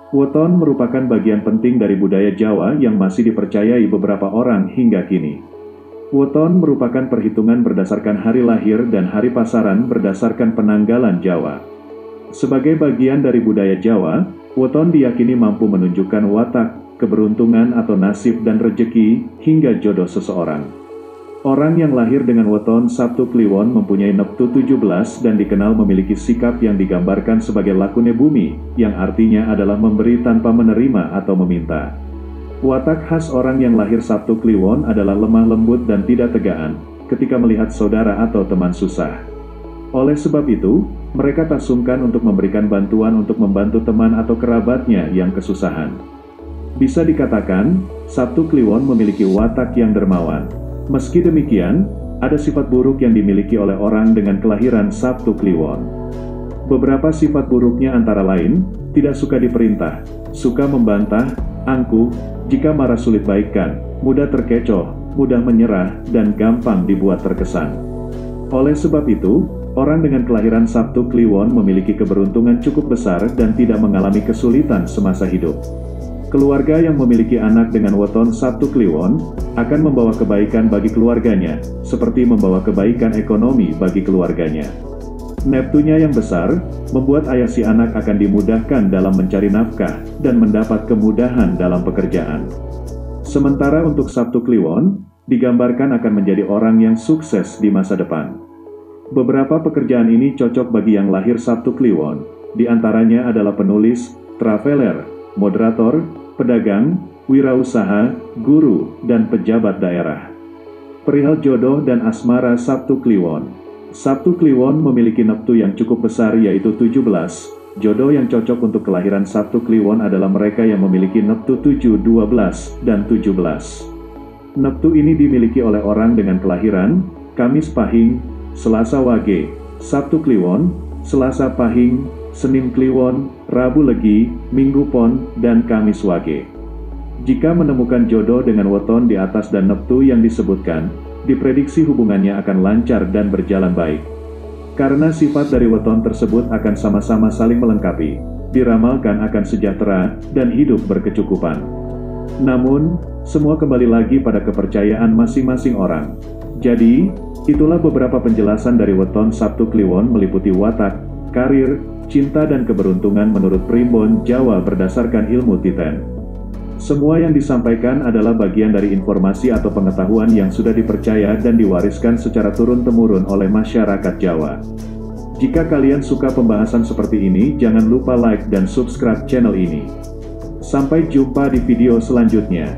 Weton merupakan bagian penting dari budaya Jawa yang masih dipercayai beberapa orang hingga kini. Weton merupakan perhitungan berdasarkan hari lahir dan hari pasaran berdasarkan penanggalan Jawa. Sebagai bagian dari budaya Jawa, weton diyakini mampu menunjukkan watak, keberuntungan atau nasib dan rejeki, hingga jodoh seseorang. Orang yang lahir dengan weton Sabtu Kliwon mempunyai neptu 17 dan dikenal memiliki sikap yang digambarkan sebagai lakune bumi, yang artinya adalah memberi tanpa menerima atau meminta. Watak khas orang yang lahir Sabtu Kliwon adalah lemah lembut dan tidak tegaan ketika melihat saudara atau teman susah. Oleh sebab itu, mereka tak sungkan untuk memberikan bantuan untuk membantu teman atau kerabatnya yang kesusahan. Bisa dikatakan, Sabtu Kliwon memiliki watak yang dermawan. Meski demikian, ada sifat buruk yang dimiliki oleh orang dengan kelahiran Sabtu Kliwon. Beberapa sifat buruknya antara lain, tidak suka diperintah, suka membantah, angkuh, jika marah sulit baikan, mudah terkecoh, mudah menyerah, dan gampang dibuat terkesan. Oleh sebab itu, orang dengan kelahiran Sabtu Kliwon memiliki keberuntungan cukup besar dan tidak mengalami kesulitan semasa hidup. Keluarga yang memiliki anak dengan weton Sabtu Kliwon akan membawa kebaikan bagi keluarganya, seperti membawa kebaikan ekonomi bagi keluarganya. Neptunya yang besar, membuat ayah si anak akan dimudahkan dalam mencari nafkah dan mendapat kemudahan dalam pekerjaan. Sementara untuk Sabtu Kliwon, digambarkan akan menjadi orang yang sukses di masa depan. Beberapa pekerjaan ini cocok bagi yang lahir Sabtu Kliwon, di antaranya adalah penulis, traveler, moderator, pedagang, wirausaha, guru, dan pejabat daerah. Perihal jodoh dan asmara Sabtu Kliwon. Sabtu Kliwon memiliki neptu yang cukup besar yaitu 17. Jodoh yang cocok untuk kelahiran Sabtu Kliwon adalah mereka yang memiliki neptu 7, 12, dan 17. Neptu ini dimiliki oleh orang dengan kelahiran Kamis Pahing, Selasa Wage, Sabtu Kliwon, Selasa Pahing, Senin Kliwon, Rabu Legi, Minggu Pon, dan Kamis Wage. Jika menemukan jodoh dengan weton di atas dan neptu yang disebutkan, diprediksi hubungannya akan lancar dan berjalan baik. Karena sifat dari weton tersebut akan sama-sama saling melengkapi, diramalkan akan sejahtera dan hidup berkecukupan. Namun, semua kembali lagi pada kepercayaan masing-masing orang. Jadi, itulah beberapa penjelasan dari weton Sabtu Kliwon meliputi watak, karir, cinta dan keberuntungan menurut Primbon Jawa berdasarkan ilmu Titen. Semua yang disampaikan adalah bagian dari informasi atau pengetahuan yang sudah dipercaya dan diwariskan secara turun-temurun oleh masyarakat Jawa. Jika kalian suka pembahasan seperti ini, jangan lupa like dan subscribe channel ini. Sampai jumpa di video selanjutnya.